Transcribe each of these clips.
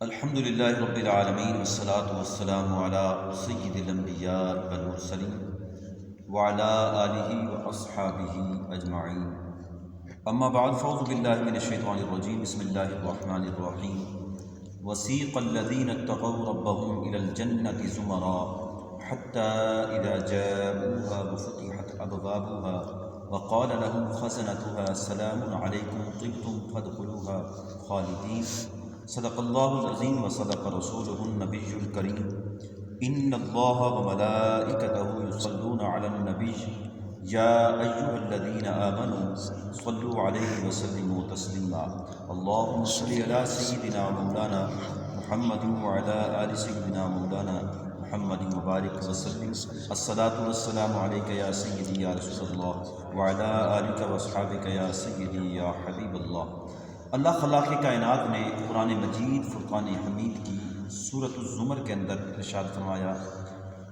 الحمد للہ رب العالمین والصلاة والسلام علی سید الانبیاء والمرسلین وعلی آلہ واصحابہ اجمعین اما بعد فاعوذ باللہ من الشیطان الرجیم بسم اللہ الرحمن الرحیم وسیق الذین اتقوا ربهم الى الجنة زمرا حتى اذا جاءوها وفتحت ابوابها وقال لهم خزنتها سلام علیکم طبتم فادخلوها خالدین صدق اللہ العظیم وصدق رسولہ النبی الکریم ان اللہ وملائکتہ یصلون علی النبی یا ایہا الذین آمنوا صلوا علیہ وسلموا تسلیما اللہم صلی علی سیدنا مولانا محمد وعلی آل سیدنا مولانا محمد مبارک وسلم الصلاۃ والسلام علیک یا سیدی یا رسول اللہ وعلی آلک واصحابک یا سیدی یا حبیب اللہ۔ اللہ خلاق کائنات نے قرآن مجید فرقان حمید کی سورۃ الزمر کے اندر ارشاد فرمایا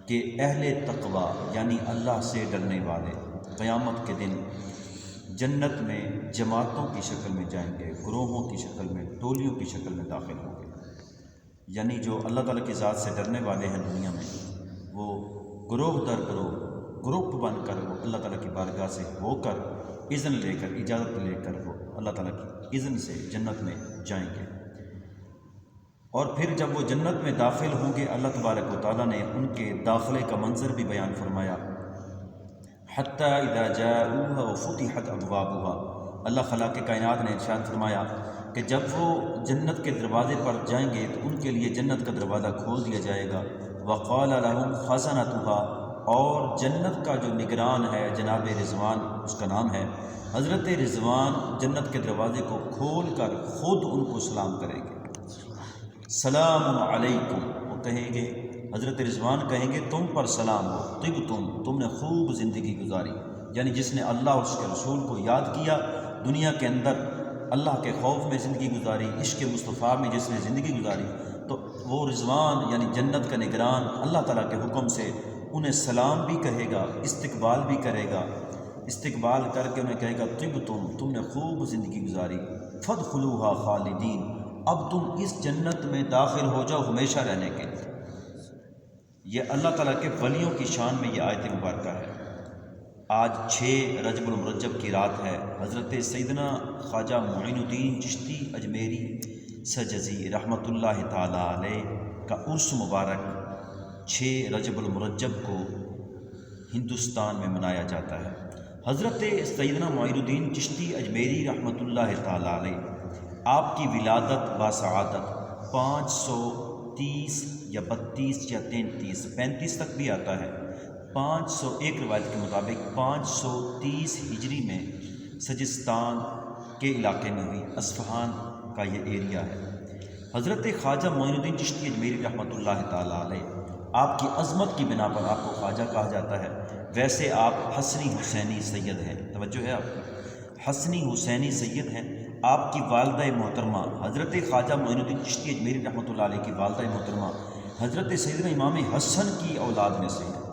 کہ اہل تقوی یعنی اللہ سے ڈرنے والے قیامت کے دن جنت میں جماعتوں کی شکل میں جائیں گے، گروہوں کی شکل میں، ٹولیوں کی شکل میں داخل ہوں گے۔ یعنی جو اللہ تعالیٰ کی ذات سے ڈرنے والے ہیں دنیا میں، وہ گروہ در گروہ گروپ بن کر وہ اللہ تعالیٰ کی بارگاہ سے ہو کر اذن لے کر اجازت لے کر وہ اللہ تعالیٰ کی اذن سے جنت میں جائیں گے، اور پھر جب وہ جنت میں داخل ہوں گے اللہ تبارک و تعالیٰ نے ان کے داخلے کا منظر بھی بیان فرمایا۔ حتی اذا جاءوها وفتحت ابوابها، اللہ خلاق کائنات نے ارشاد فرمایا کہ جب وہ جنت کے دروازے پر جائیں گے تو ان کے لیے جنت کا دروازہ کھول دیا جائے گا۔ وقال لهم خزنتها، اور جنت کا جو نگران ہے جناب رضوان اس کا نام ہے، حضرت رضوان جنت کے دروازے کو کھول کر خود ان کو سلام کریں گے۔ سلام علیکم، وہ کہیں گے، حضرت رضوان کہیں گے تم پر سلام ہو، تم نے خوب زندگی گزاری، یعنی جس نے اللہ اور اس کے رسول کو یاد کیا، دنیا کے اندر اللہ کے خوف میں زندگی گزاری، عشق مصطفیٰ میں جس نے زندگی گزاری، تو وہ رضوان یعنی جنت کا نگران اللہ تعالیٰ کے حکم سے انہیں سلام بھی کہے گا، استقبال بھی کرے گا، استقبال کر کے انہیں کہے گا تم نے خوب زندگی گزاری، فادخلوها خالدین، اب تم اس جنت میں داخل ہو جاؤ ہمیشہ رہنے کے لیے۔ یہ اللہ تعالیٰ کے ولیوں کی شان میں یہ آیت مبارکہ ہے۔ آج 6 رجب المرجب کی رات ہے، حضرت سیدنا خواجہ معین الدین چشتی اجمیری سجزی رحمۃ اللہ تعالیٰ علیہ کا عرس مبارک 6 رجب المرجب کو ہندوستان میں منایا جاتا ہے۔ حضرت سیدنا معین الدین چشتی اجمیری رحمۃ اللہ تعالیٰ علیہ، آپ کی ولادت باسعادت 530 یا 32 یا 35 تک بھی آتا ہے، 501 روایت کے مطابق 530 ہجری میں سجستان کے علاقے میں ہوئی، اصفہان کا یہ ایریا ہے۔ حضرت خواجہ معین الدین چشتی اجمیری رحمۃ اللہ تعالیٰ علیہ، آپ کی عظمت کی بنا پر آپ کو خواجہ کہا جاتا ہے، ویسے آپ حسنی حسینی سید ہیں، توجہ ہے آپ کو، حسنی حسینی سید ہیں۔ آپ کی والدہ محترمہ حضرت خواجہ معین الدین چشتی اجمیری رحمۃ اللہ علیہ کی والدہ محترمہ حضرت سیدنا امام حسن کی اولاد میں سے ہیں۔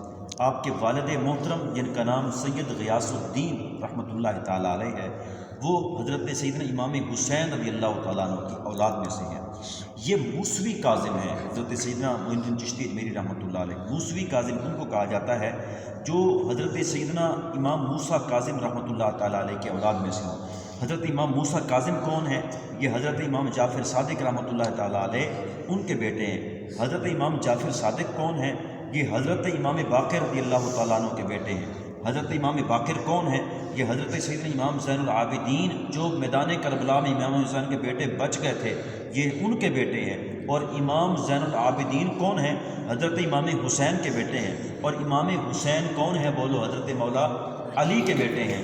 آپ کے والد محترم جن کا نام سید غیاث الدین رحمۃ اللہ تعالیٰ علیہ ہے، وہ حضرت سیدنا امام حسین رضی اللہ تعالیٰ عنہ کی اولاد میں سے ہیں۔ یہ موسوی کاظم ہیں، حضرت سیدنا معین الدین چشتی اجمیری رحمۃ اللہ علیہ موسوی کاظم ان کو کہا جاتا ہے جو حضرت سیدنا امام موسیٰ کاظم رحمۃ اللہ تعالیٰ علیہ کے اولاد میں سے ہوں۔ حضرت امام موسیٰ کاظم کون ہیں؟ یہ حضرت امام جعفر صادق رحمۃ اللہ تعالیٰ علیہ ان کے بیٹے ہیں۔ حضرت امام جعفر صادق کون ہیں؟ یہ حضرت امام باقر رضی اللہ تعالیٰ عنہ کے بیٹے ہیں۔ حضرت امام باقر کون ہیں؟ یہ حضرت سیدنا امام زین العابدین جو میدان کربلا میں امام حسین کے بیٹے بچ گئے تھے، یہ ان کے بیٹے ہیں۔ اور امام زین العابدین کون ہیں؟ حضرت امام حسین کے بیٹے ہیں۔ اور امام حسین کون ہے؟ بولو، حضرت مولا علی کے بیٹے ہیں۔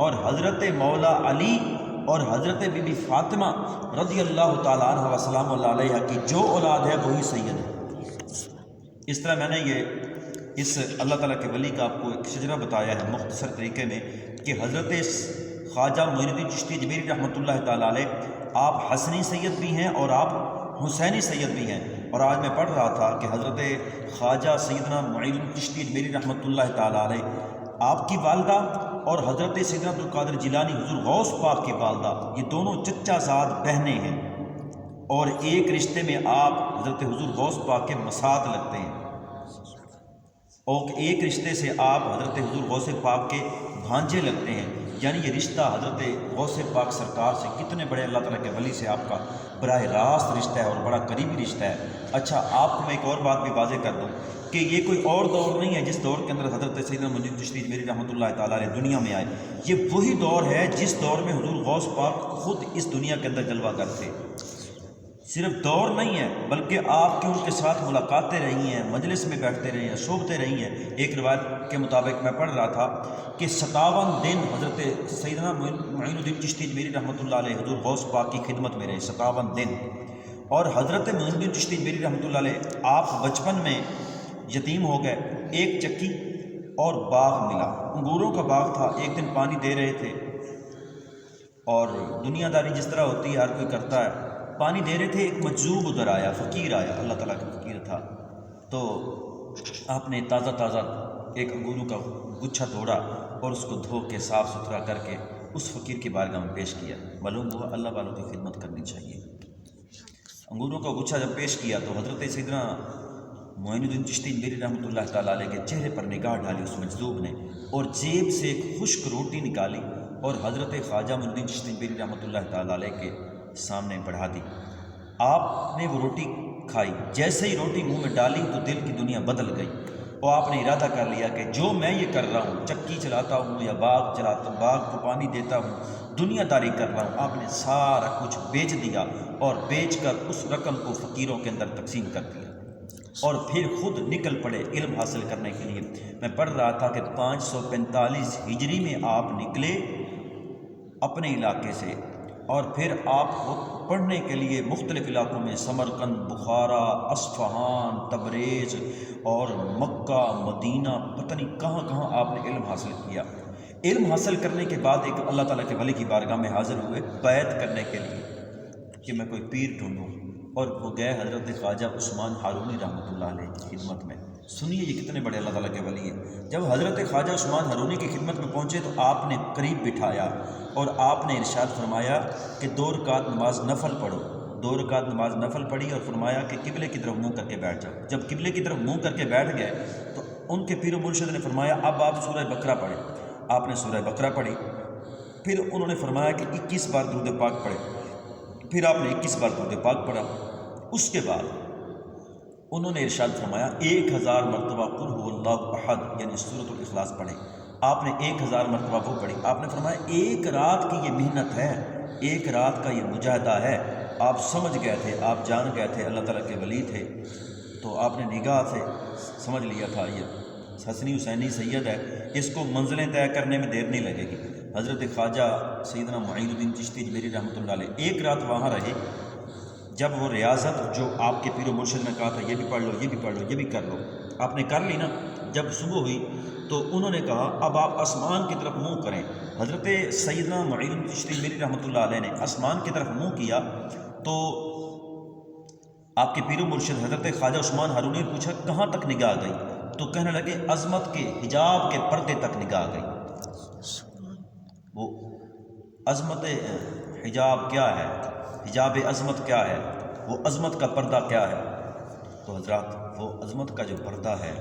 اور حضرت مولا علی اور حضرت بی بی فاطمہ رضی اللہ تعالیٰ عنہ وسلام اللہ علیہ کی جو اولاد ہے وہی سید ہے۔ اس طرح میں نے یہ اس اللہ تعالیٰ کے ولی کا آپ کو ایک شجرہ بتایا ہے مختصر طریقے میں کہ حضرت خواجہ معین الدین چشتی اجمیری رحمۃ اللہ تعالیٰ علیہ آپ حسنی سید بھی ہیں اور آپ حسینی سید بھی ہیں۔ اور آج میں پڑھ رہا تھا کہ حضرت خواجہ سیدنا معین الدین چشتی اجمیری رحمۃ اللہ تعالیٰ علیہ، آپ کی والدہ اور حضرت سیدنا عبدالقادر جیلانی حضور غوث پاک کی والدہ، یہ دونوں چچا زاد بہنیں ہیں۔ اور ایک رشتے میں آپ حضرت حضور غوث پاک کے مسات لگتے ہیں، اور ایک رشتے سے آپ حضرت حضور غوث پاک کے بھانجے لگتے ہیں، یعنی یہ رشتہ حضرت غوث پاک سرکار سے کتنے بڑے اللہ تعالیٰ کے ولی سے آپ کا براہ راست رشتہ ہے اور بڑا قریبی رشتہ ہے۔ اچھا، آپ کو میں ایک اور بات بھی واضح کر دوں کہ یہ کوئی اور دور نہیں ہے جس دور کے اندر حضرت سیدنا معین الدین چشتی اجمیری رحمۃ اللہ تعالیٰ علیہ دنیا میں آئے، یہ وہی دور ہے جس دور میں حضور غوث پاک خود اس دنیا کے اندر جلوہ گر تھے۔ صرف دور نہیں ہے بلکہ آپ کی ان کے ساتھ ملاقاتیں رہی ہیں، مجلس میں بیٹھتے رہے ہیں، صحبتیں رہی ہیں۔ ایک روایت کے مطابق میں پڑھ رہا تھا کہ 57 دن حضرت سیدنا معین الدین چشتی اجمیری رحمۃ اللہ علیہ حضور غوث پاک کی خدمت میں رہے، 57 دن۔ اور حضرت معین الدین چشتی اجمیری رحمۃ اللہ علیہ آپ بچپن میں یتیم ہو گئے، ایک چکی اور باغ ملا، انگوروں کا باغ تھا۔ ایک دن پانی دے رہے تھے اور دنیا داری جس طرح ہوتی ہے ہر کوئی کرتا ہے، پانی دے رہے تھے، ایک مجذوب ادھر آیا، فقیر آیا، اللہ تعالیٰ کا فقیر تھا، تو آپ نے تازہ تازہ ایک انگوروں کا گچھا توڑا اور اس کو دھو کے صاف ستھرا کر کے اس فقیر کی بارگاہ میں پیش کیا۔ معلوم ہوا اللہ والوں کی خدمت کرنی چاہیے۔ انگوروں کا گچھا جب پیش کیا تو حضرت سیدنا معین الدین چشتی اجمیری رحمۃ اللہ تعالیٰ علیہ کے چہرے پر نگاہ ڈالی اس مجذوب نے، اور جیب سے ایک خشک روٹی نکالی اور حضرت خواجہ معین الدین چشتی اجمیری رحمۃ اللہ تعالیٰ علیہ کے سامنے بڑھا دی۔ آپ نے وہ روٹی کھائی، جیسے ہی روٹی منہ میں ڈالی تو دل کی دنیا بدل گئی، اور آپ نے ارادہ کر لیا کہ جو میں یہ کر رہا ہوں، چکی چلاتا ہوں یا باغ چلاتا ہوں، باغ کو پانی دیتا ہوں، دنیا داری کر رہا ہوں، آپ نے سارا کچھ بیچ دیا اور بیچ کر اس رقم کو فقیروں کے اندر تقسیم کر دیا، اور پھر خود نکل پڑے علم حاصل کرنے کے لیے۔ میں پڑھ رہا تھا کہ 545 ہجری میں آپ نکلے اپنے علاقے سے، اور پھر آپ کو پڑھنے کے لیے مختلف علاقوں میں سمرقند، بخارا، اصفہان، تبریز اور مکہ، مدینہ، پتہ نہیں کہاں کہاں آپ نے علم حاصل کیا۔ علم حاصل کرنے کے بعد ایک اللہ تعالیٰ کے ولی کی بارگاہ میں حاضر ہوئے بیعت کرنے کے لیے کہ میں کوئی پیر ڈھونڈوں، اور وہ گئے حضرت خواجہ عثمان ہارونی رحمۃ اللہ علیہ کی خدمت میں۔ سنیے یہ کتنے بڑے اللہ تعالیٰ کے ولی ہیں۔ جب حضرت خواجہ عثمان ہارونی کی خدمت میں پہنچے تو آپ نے قریب بٹھایا اور آپ نے ارشاد فرمایا کہ 2 رکعت نماز نفل پڑھو۔ 2 رکعت نماز نفل پڑھی اور فرمایا کہ قبلے کی طرف منہ کر کے بیٹھ جاؤ۔ جب قبلے کی طرف منہ کر کے بیٹھ گئے تو ان کے پیر و مرشد نے فرمایا اب آپ سورہ بقرہ پڑھیں۔ آپ نے سورہ بقرہ پڑھی، پھر انہوں نے فرمایا کہ 21 بار درود پاک پڑھے، پھر آپ نے 21 بار درود پاک پڑھا۔ اس کے بعد انہوں نے ارشاد فرمایا 1000 مرتبہ قل هو اللہ احد یعنی سورۃ الاخلاص پڑھیں۔ آپ نے 1000 مرتبہ وہ پڑھی۔ آپ نے فرمایا ایک رات کی یہ محنت ہے، ایک رات کا یہ مجاہدہ ہے۔ آپ سمجھ گئے تھے، آپ جان گئے تھے اللہ تعالیٰ کے ولی تھے، تو آپ نے نگاہ سے سمجھ لیا تھا یہ حسنی حسینی سید ہے، اس کو منزلیں طے کرنے میں دیر نہیں لگے گی۔ حضرت خواجہ سیدنا معین الدین چشتی اجمیری رحمۃ اللہ علیہ ایک رات وہاں رہے۔ جب وہ ریاضت جو آپ کے پیر و مرشد نے کہا تھا یہ بھی پڑھ لو، یہ بھی پڑھ لو، یہ بھی کر لو، آپ نے کر لی نا، جب صبح ہوئی تو انہوں نے کہا اب آپ آسمان کی طرف منہ کریں۔ حضرت سیدنا معین الدین چشتی اجمیری رحمۃ اللہ علیہ نے آسمان کی طرف منہ کیا تو آپ کے پیر و مرشد حضرت خواجہ عثمان ہارونی نے پوچھا کہاں تک نگاہ گئی؟ تو کہنے لگے عظمت کے حجاب کے پردے تک نگاہ گئی۔ وہ عظمت حجاب کیا ہے، حجاب عظمت کیا ہے، وہ عظمت کا پردہ کیا ہے؟ تو حضرات وہ عظمت کا جو پردہ ہے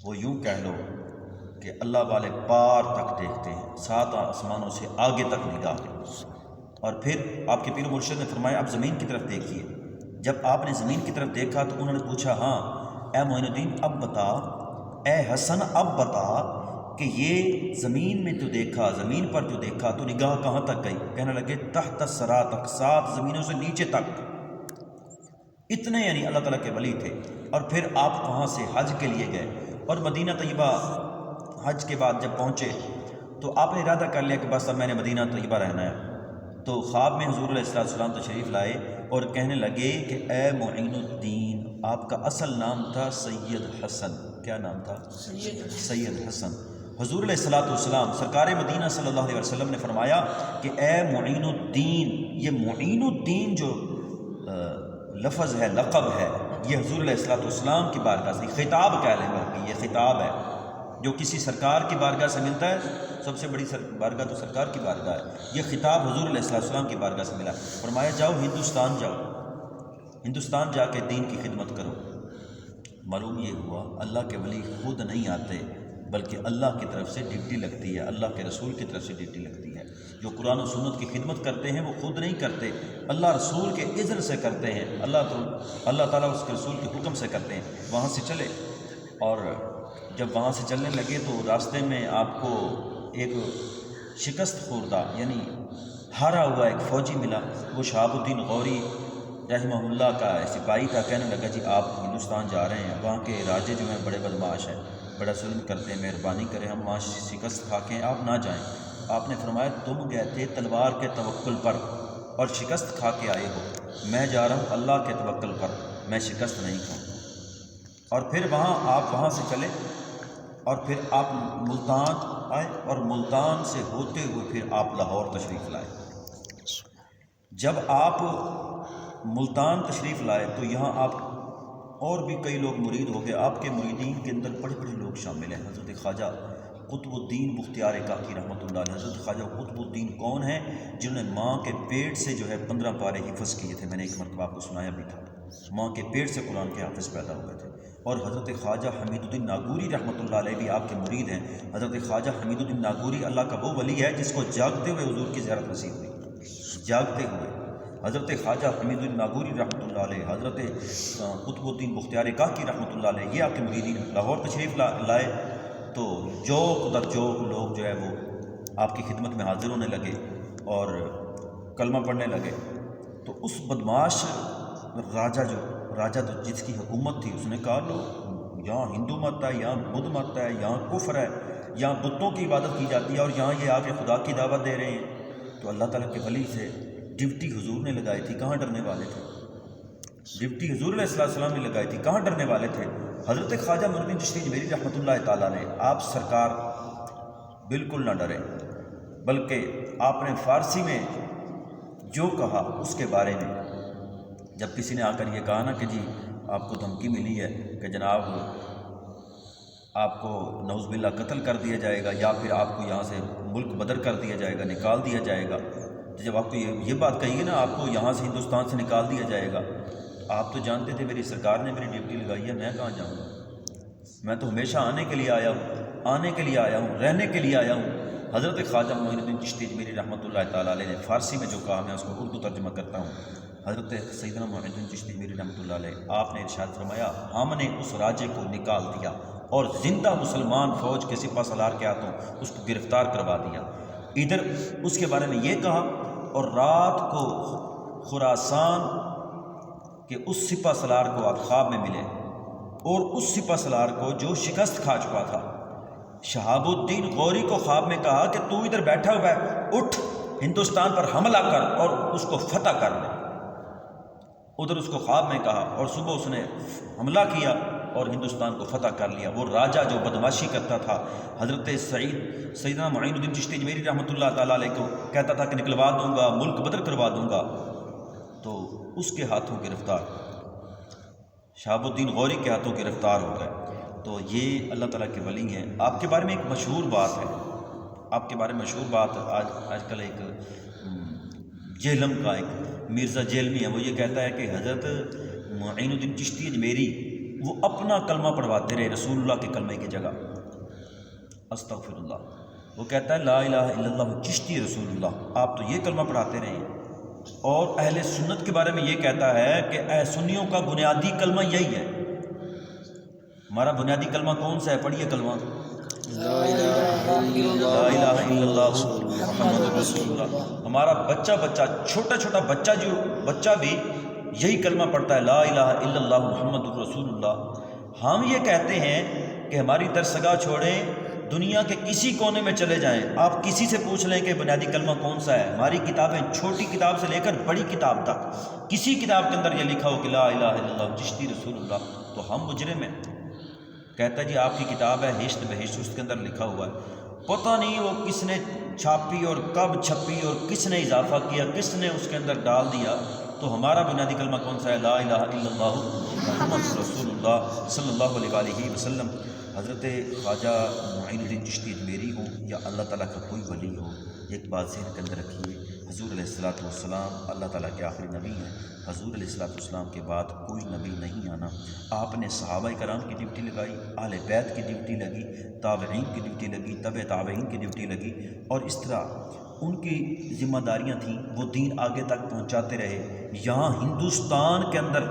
وہ یوں کہہ لو کہ اللہ والے پار تک دیکھتے ہیں، 7 آسمانوں سے آگے تک نگاہ ہے۔ اور پھر آپ کے پیر و مرشد نے فرمایا اب زمین کی طرف دیکھیے۔ جب آپ نے زمین کی طرف دیکھا تو انہوں نے پوچھا ہاں اے معین الدین اب بتا، اے حسن اب بتا کہ یہ زمین میں تو دیکھا، زمین پر جو دیکھا تو نگاہ کہاں تک گئی؟ کہنے لگے تحت الثری تک، 7 زمینوں سے نیچے تک۔ اتنے یعنی اللہ تعالیٰ کے ولی تھے۔ اور پھر آپ وہاں سے حج کے لیے گئے اور مدینہ طیبہ حج کے بعد جب پہنچے تو آپ نے ارادہ کر لیا کہ بس اب میں نے مدینہ طیبہ رہنا ہے۔ تو خواب میں حضور علیہ السلام تشریف لائے اور کہنے لگے کہ اے معین الدین، آپ کا اصل نام تھا سید حسن۔ کیا نام تھا؟ سید حسن۔ حضور علیہ السلام سرکار مدینہ صلی اللہ علیہ وسلم نے فرمایا کہ اے معین الدین، یہ معین الدین جو لفظ ہے، لقب ہے، یہ حضور علیہ السلام کی بارگاہ سے خطاب کہہ لیں گے، یہ خطاب ہے جو کسی سرکار کی بارگاہ سے ملتا ہے، سب سے بڑی بارگاہ تو سرکار کی بارگاہ ہے، یہ خطاب حضور علیہ السلام کی بارگاہ سے ملا، فرمایا جاؤ ہندوستان جاؤ، ہندوستان جا کے دین کی خدمت کرو۔ معلوم یہ ہوا اللہ کے ولی خود نہیں آتے، بلکہ اللہ کی طرف سے ڈیوٹی لگتی ہے، اللہ کے رسول کی طرف سے ڈیوٹی لگتی ہے۔ جو قرآن و سنت کی خدمت کرتے ہیں وہ خود نہیں کرتے، اللہ رسول کے اذن سے کرتے ہیں، اللہ تعالیٰ اس کے رسول کے حکم سے کرتے ہیں۔ وہاں سے چلے، اور جب وہاں سے چلنے لگے تو راستے میں آپ کو ایک شکست خوردہ یعنی ہارا ہوا ایک فوجی ملا، وہ شہاب الدین غوری رحمہ اللہ کا سپاہی تھا۔ کہنے لگا جی آپ ہندوستان جا رہے ہیں، وہاں کے راجے جو ہیں بڑے بدماش ہیں، بڑا ظلم کرتے ہیں، مہربانی کریں ہم وہاں شکست کھا کے آپ نہ جائیں۔ آپ نے فرمایا تم گئے تھے تلوار کے توکل پر اور شکست کھا کے آئے ہو، میں جا رہا ہوں اللہ کے توکل پر، میں شکست نہیں کھاؤں۔ اور پھر آپ وہاں سے چلے اور پھر آپ ملتان آئے، اور ملتان سے ہوتے ہوئے پھر آپ لاہور تشریف لائے۔ جب آپ ملتان تشریف لائے تو یہاں آپ اور بھی کئی لوگ مرید ہو گئے، آپ کے مریدین کے اندر بڑے بڑے لوگ شامل ہیں۔ حضرت خواجہ قطب الدین بختیار کاکی رحمۃ اللہ علیہ، حضرت خواجہ قطب الدین کون ہیں؟ جنہوں نے ماں کے پیٹ سے جو ہے 15 پارے حفظ کیے تھے، میں نے ایک مرتبہ آپ کو سنایا بھی تھا، ماں کے پیٹ سے قرآن کے حافظ پیدا ہوئے تھے۔ اور حضرت خواجہ حمید الدین ناگوری رحمۃ اللہ علیہ بھی آپ کے مرید ہیں۔ حضرت خواجہ حمید الدین ناگوری اللہ کا وہ ولی ہے جس کو جاگتے ہوئے حضور کی زیارت نصیب ہوئی، جاگتے ہوئے حضرت خواجہ حمید الدین ناگوری رحمۃ اللہ علیہ، حضرت قطب الدین بختیار کاکی رحمۃ اللہ علیہ، یہ آپ کے مریدین لاہور تشریف لائے تو جوک در جوک لوگ جو ہے وہ آپ کی خدمت میں حاضر ہونے لگے اور کلمہ پڑھنے لگے۔ تو اس بدماش راجہ تو جس کی حکومت تھی، اس نے کہا لو یہاں ہندو مت ہے، یہاں بدھ مت ہے، یہاں کفر ہے، یہاں بتوں کی عبادت کی جاتی ہے، اور یہاں یہ آگے خدا کی دعوت دے رہے ہیں۔ تو اللہ تعالیٰ کے ولی سے ڈیوٹی حضور نے لگائی تھی، کہاں ڈرنے والے تھے؟ ڈیوٹی حضور علیہ السلام نے لگائی تھی، کہاں ڈرنے والے تھے؟ حضرت خواجہ معین الدین چشتی اجمیری رحمۃ اللہ تعالیٰ نے، آپ سرکار بالکل نہ ڈرے، بلکہ آپ نے فارسی میں جو کہا اس کے بارے میں، جب کسی نے آ کر یہ کہا نا کہ جی آپ کو دھمکی ملی ہے کہ جناب آپ کو نعوذ باللہ قتل کر دیا جائے گا، یا پھر آپ کو یہاں سے ملک بدر کر دیا جائے گا، نکال دیا جائے گا، جب آپ کو یہ بات کہی ہے نا آپ کو یہاں سے ہندوستان سے نکال دیا جائے گا، آپ تو جانتے تھے میری سرکار نے میری ڈیوٹی لگائی ہے، میں کہاں جاؤں گا؟ میں تو ہمیشہ آنے کے لیے آیا ہوں، رہنے کے لیے آیا ہوں۔ حضرت خواجہ معین الدین چشتی اجمیری رحمۃ اللہ تعالیٰ علیہ نے فارسی میں جو کہا، میں اس کو اردو ترجمہ کرتا ہوں۔ حضرت سیدنا معین الدین چشتی اجمیری رحمۃ اللہ علیہ، آپ نے ارشاد فرمایا ہم نے اس راجے کو نکال دیا اور زندہ مسلمان فوج کے سپہ سالار کے ہاتھوں اس کو گرفتار کروا دیا۔ ادھر اس کے بارے میں یہ کہا، اور رات کو خراسان کے اس سپہ سالار کو آپ خواب میں ملے، اور اس سپہ سالار کو جو شکست کھا چکا تھا، شہاب الدین غوری کو خواب میں کہا کہ تو ادھر بیٹھا ہوا ہے، اٹھ ہندوستان پر حملہ کر اور اس کو فتح کر دے۔ ادھر اس کو خواب میں کہا اور صبح اس نے حملہ کیا اور ہندوستان کو فتح کر لیا۔ وہ راجہ جو بدماشی کرتا تھا، حضرت سیدنا معین الدین چشتی اجمیری رحمۃ اللہ تعالیٰ علیہ کو کہتا تھا کہ نکلوا دوں گا، ملک بدر کروا دوں گا، تو اس کے ہاتھوں گرفتار، شہاب الدین غوری کے ہاتھوں گرفتار ہو گئے۔ تو یہ اللہ تعالیٰ کے ولی ہیں۔ آپ کے بارے میں ایک مشہور بات ہے، آپ کے بارے میں مشہور بات آج کل ایک جیلم کا ایک مرزا جیلمی ہے، وہ یہ کہتا ہے کہ حضرت معین الدین چشتی اجمیری وہ اپنا کلمہ پڑھواتے رہے رسول اللہ کے کلمے کی جگہ، استغفر اللہ، وہ کہتا ہے لا الہ الا اللہ چشتی رسول اللہ، آپ تو یہ کلمہ پڑھاتے رہے ہیں۔ اور اہل سنت کے بارے میں یہ کہتا ہے کہ اے سنیوں کا بنیادی کلمہ یہی ہے۔ ہمارا بنیادی کلمہ کون سا ہے؟ پڑھیے کلمہ لا الہ الا اللہ محمد رسول اللہ۔ ہمارا بچہ چھوٹا بچہ بھی یہی کلمہ پڑھتا ہے، لا الہ الا اللہ محمد رسول اللہ۔ ہم یہ کہتے ہیں کہ ہماری درسگاہ چھوڑیں، دنیا کے کسی کونے میں چلے جائیں، آپ کسی سے پوچھ لیں کہ بنیادی کلمہ کون سا ہے۔ ہماری کتابیں چھوٹی کتاب سے لے کر بڑی کتاب تک کسی کتاب کے اندر یہ لکھا ہو کہ لا الہ الا اللہ چشتی رسول اللہ، تو ہم مجرم ہیں۔ کہتا ہے جی آپ کی کتاب ہے ہشت بہشت، اس کے اندر لکھا ہوا ہے، پتہ نہیں وہ کس نے چھاپی اور کب چھپی اور کس نے اضافہ کیا، کس نے اس کے اندر ڈال دیا۔ تو ہمارا بنیادی کلمہ کون سا ہے؟ لا الہ الا اللہ محمد رسول اللہ صلی اللہ علیہ وسلم۔ حضرت خواجہ معین الدین چشتی اجمیری ہوں یا اللہ تعالیٰ کا کوئی ولی ہو، ایک بات ذہن کے اندر رکھیے، حضور علیہ الصلوۃ والسلام اللہ تعالیٰ کے آخری نبی ہیں۔ حضور علیہ الصلوۃ والسلام کے بعد کوئی نبی نہیں آنا۔ آپ نے صحابہ کرام کی ڈیوٹی لگائی، اہل بیت کی ڈیوٹی لگی، تابعین کی ڈیوٹی لگی، تبع تابعین کی ڈیوٹی لگی، اور اس طرح ان کی ذمہ داریاں تھیں، وہ دین آگے تک پہنچاتے رہے۔ یہاں ہندوستان کے اندر،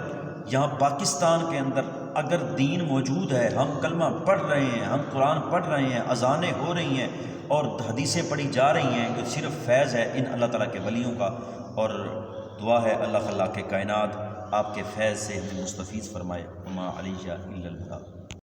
یہاں پاکستان کے اندر اگر دین موجود ہے، ہم کلمہ پڑھ رہے ہیں، ہم قرآن پڑھ رہے ہیں، اذانیں ہو رہی ہیں اور حدیثیں پڑھی جا رہی ہیں، جو صرف فیض ہے ان اللہ تعالیٰ کے ولیوں کا، اور دعا ہے اللہ خلاق کائنات آپ کے فیض سے ہمیں مستفیض فرمائے۔ وما علیہ الا البلاغ۔